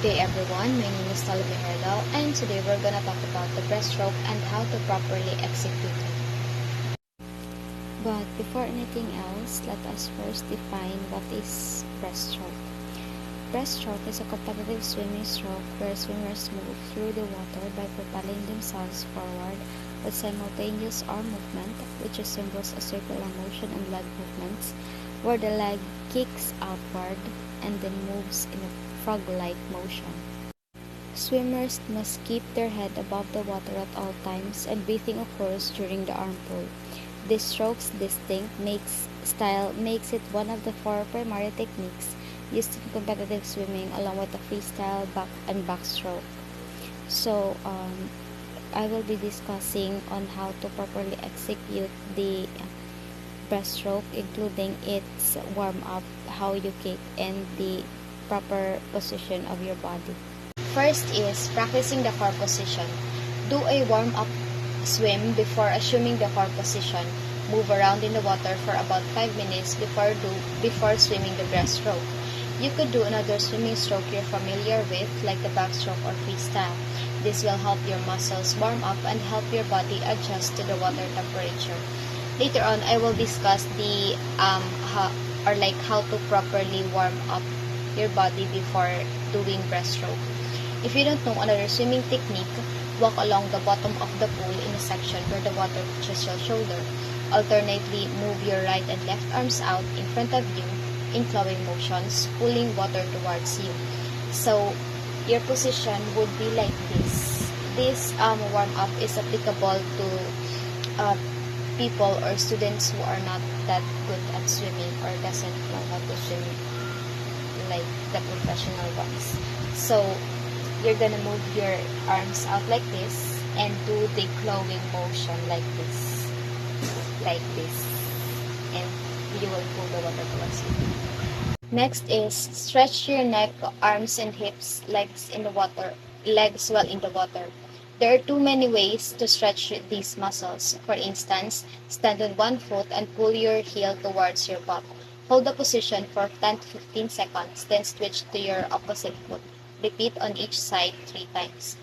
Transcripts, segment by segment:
day everyone, my name is Talibin and today we're gonna talk about the breaststroke and how to properly execute it. But before anything else, let us first define what is breaststroke. Breaststroke is a competitive swimming stroke where swimmers move through the water by propelling themselves forward with simultaneous arm movement, which resembles a circular motion, and leg movements, where the leg kicks outward and then moves in a frog-like motion. Swimmers must keep their head above the water at all times, and breathing occurs during the arm pull. This stroke's distinct style makes it one of the four primary techniques used in competitive swimming, along with the freestyle, backstroke. So, I will be discussing on how to properly execute the breaststroke, including its warm-up, how you kick, and the proper position of your body. First is practicing the core position. Do a warm-up swim before assuming the core position. Move around in the water for about 5 minutes before swimming the breaststroke. You could do another swimming stroke you're familiar with, like the backstroke or freestyle. This will help your muscles warm up and help your body adjust to the water temperature. Later on, I will discuss the how to properly warm up your body before doing breaststroke. If you don't know another swimming technique, walk along the bottom of the pool in a section where the water touches your shoulder. Alternately, move your right and left arms out in front of you in clawing motions, pulling water towards you. So, your position would be like this. This warm-up is applicable to people or students who are not that good at swimming or doesn't know how to swim like the professional ones. So, you're gonna move your arms out like this and do the clawing motion like this, and you will pull the water towards you. Next is stretch your neck, arms, and hips, legs while in the water. There are too many ways to stretch these muscles. For instance, stand on one foot and pull your heel towards your butt. Hold the position for 10 to 15 seconds, then switch to your opposite foot. Repeat on each side 3 times.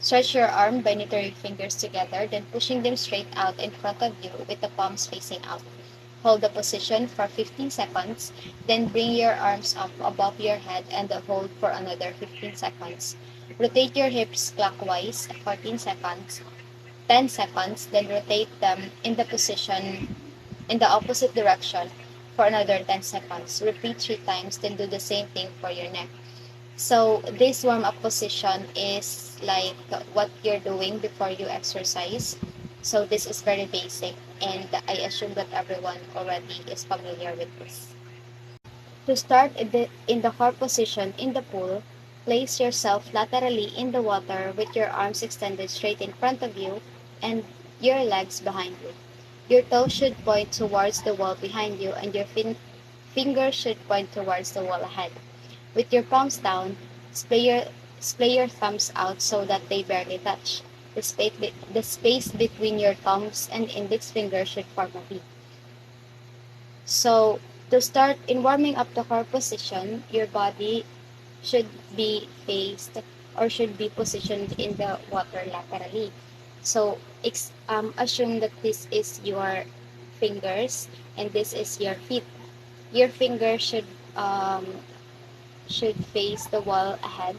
Stretch your arm by knitting your fingers together, then pushing them straight out in front of you with the palms facing out. Hold the position for 15 seconds, then bring your arms up above your head and hold for another 15 seconds. Rotate your hips clockwise 14 seconds, 10 seconds, then rotate them in the position in the opposite direction for another 10 seconds. Repeat 3 times, then do the same thing for your neck. So this warm-up position is like what you're doing before you exercise. So this is very basic, and I assume that everyone already is familiar with this. To start in the core position in the pool, place yourself laterally in the water with your arms extended straight in front of you and your legs behind you. Your toes should point towards the wall behind you, and your fingers should point towards the wall ahead. With your palms down, splay your thumbs out so that they barely touch. The space between your thumbs and index finger should form a V. So, to start in warming up the core position, your body should be positioned in the water laterally. So, assume that this is your fingers and this is your feet. Your fingers should face the wall ahead,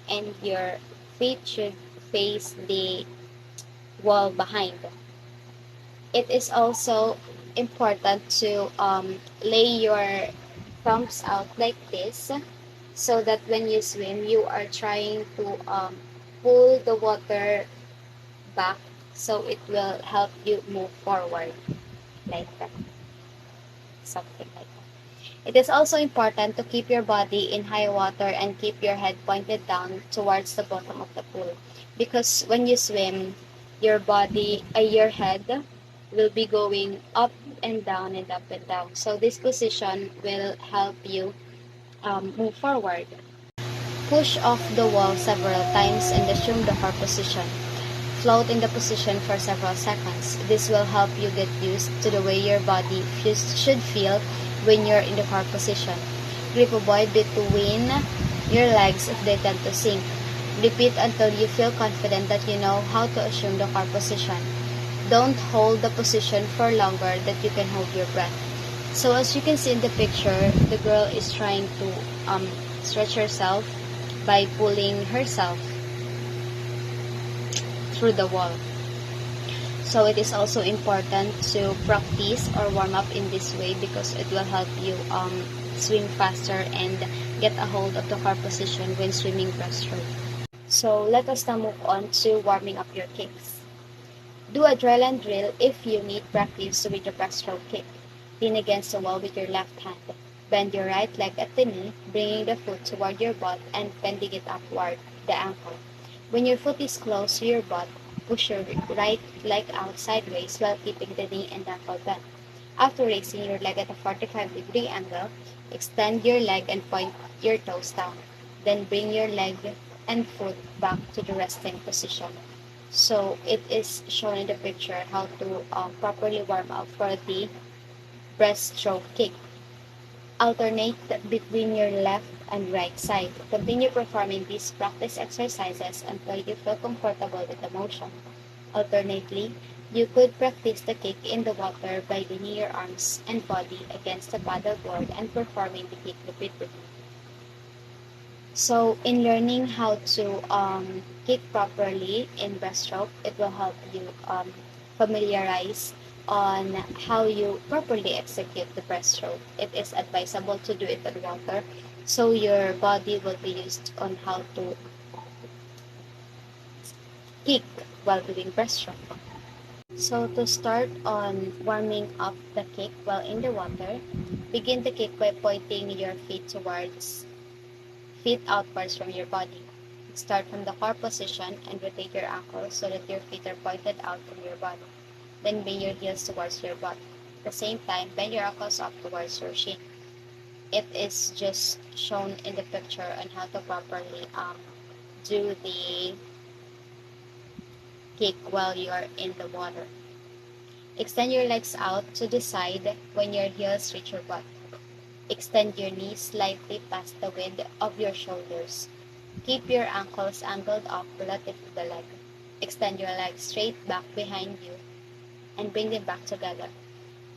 and your feet should face the wall behind. It is also important to lay your thumbs out like this, so that when you swim, you are trying to pull the water back, so it will help you move forward like that, something like that. It is also important to keep your body in high water and keep your head pointed down towards the bottom of the pool, because when you swim, your head will be going up and down and up and down. So this position will help you move forward. Push off the wall several times and assume the core position. Float in the position for several seconds. This will help you get used to the way your body should feel when you're in the core position. Grip a buoy between your legs if they tend to sink. Repeat until you feel confident that you know how to assume the car position. Don't hold the position for longer that you can hold your breath. So as you can see in the picture, the girl is trying to stretch herself by pulling herself through the wall. So it is also important to practice or warm up in this way because it will help you swim faster and get a hold of the car position when swimming breaststroke. So let us now move on to warming up your kicks. Do a dry land drill if you need practice with your breaststroke kick. Lean against the wall with your left hand. Bend your right leg at the knee, bringing the foot toward your butt and bending it upward, the ankle. When your foot is close to your butt, push your right leg out sideways while keeping the knee and ankle bent. After raising your leg at a 45-degree angle, extend your leg and point your toes down. Then bring your leg and foot back to the resting position. So it is shown in the picture how to properly warm up for the breaststroke kick. Alternate between your left and right side. Continue performing these practice exercises until you feel comfortable with the motion. Alternately, you could practice the kick in the water by leaning your arms and body against the paddleboard and performing the kick repeatedly. So, in learning how to kick properly in breaststroke, it will help you familiarize on how you properly execute the breaststroke. It is advisable to do it on water, so your body will be used on how to kick while doing breaststroke. So, to start on warming up the kick while in the water, begin the kick by pointing your feet outwards from your body. Start from the core position and rotate your ankles so that your feet are pointed out from your body. Then bring your heels towards your butt. At the same time, bend your ankles up towards your shin. It is just shown in the picture on how to properly do the kick while you are in the water. Extend your legs out to the side when your heels reach your butt. Extend your knees slightly past the width of your shoulders. Keep your ankles angled up relative to the leg. Extend your legs straight back behind you and bring them back together.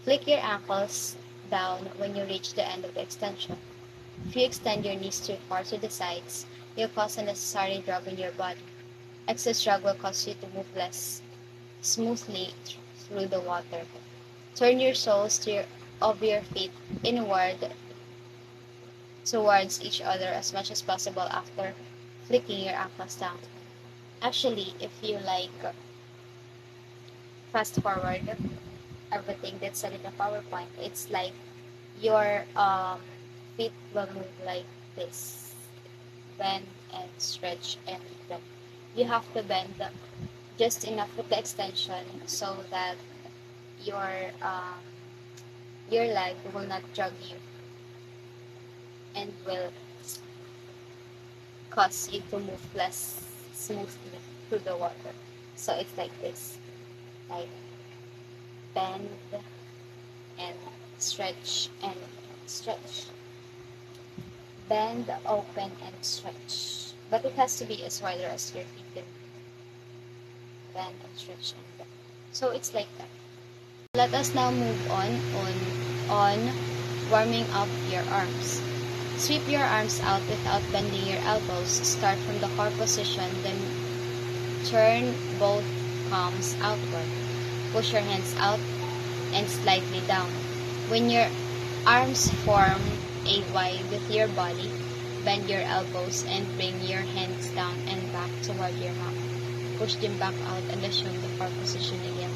Flick your ankles down when you reach the end of the extension. If you extend your knees too far to the sides, you'll cause unnecessary drag on your body. Excess drag will cause you to move less smoothly through the water. Turn your soles of your feet inward towards each other as much as possible after flicking your ankles down. Actually, if you fast forward everything that's said in the PowerPoint, it's like your feet will move like this. Bend and stretch and bend. You have to bend just enough with the extension so that your um, your leg will not drag you and will cause you to move less smoothly through the water. So it's like this, like bend and stretch, bend, open, and stretch. But it has to be as wider as your feet can bend and stretch and bend. So it's like that. Let us now move on warming up your arms. Sweep your arms out without bending your elbows. Start from the core position, then turn both palms outward. Push your hands out and slightly down. When your arms form a Y with your body, bend your elbows and bring your hands down and back toward your mouth. Push them back out and assume the core position again.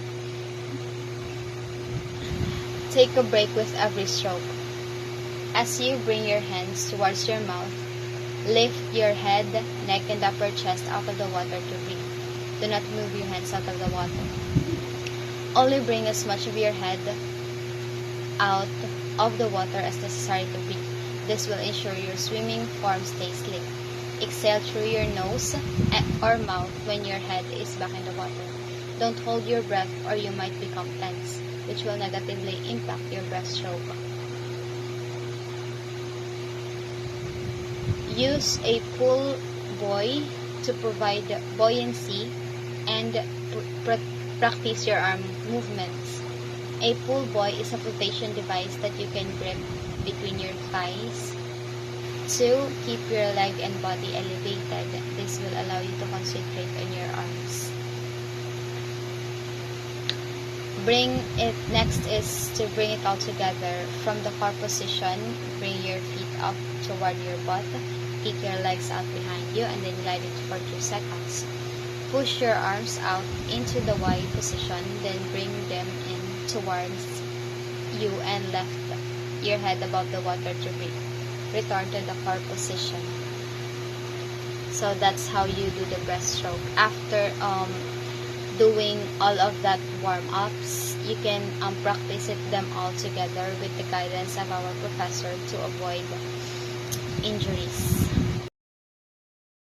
Take a break with every stroke. As you bring your hands towards your mouth, lift your head, neck, and upper chest out of the water to breathe. Do not move your hands out of the water. Only bring as much of your head out of the water as necessary to breathe. This will ensure your swimming form stays slick. Exhale through your nose or mouth when your head is back in the water. Don't hold your breath or you might become tense, which will negatively impact your breaststroke. Use a pull buoy to provide buoyancy and practice your arm movements. A pull buoy is a flotation device that you can grip between your thighs to keep your leg and body elevated. This will allow you to concentrate on your arms. Next is to bring it all together. From the car position, bring your feet up toward your butt. Kick your legs out behind you and then glide it for 2 seconds. Push your arms out into the Y position, then bring them in towards you and lift your head above the water to return to the car position. So that's how you do the breaststroke. After doing all of that warm-ups, you can practice them all together with the guidance of our professor to avoid injuries.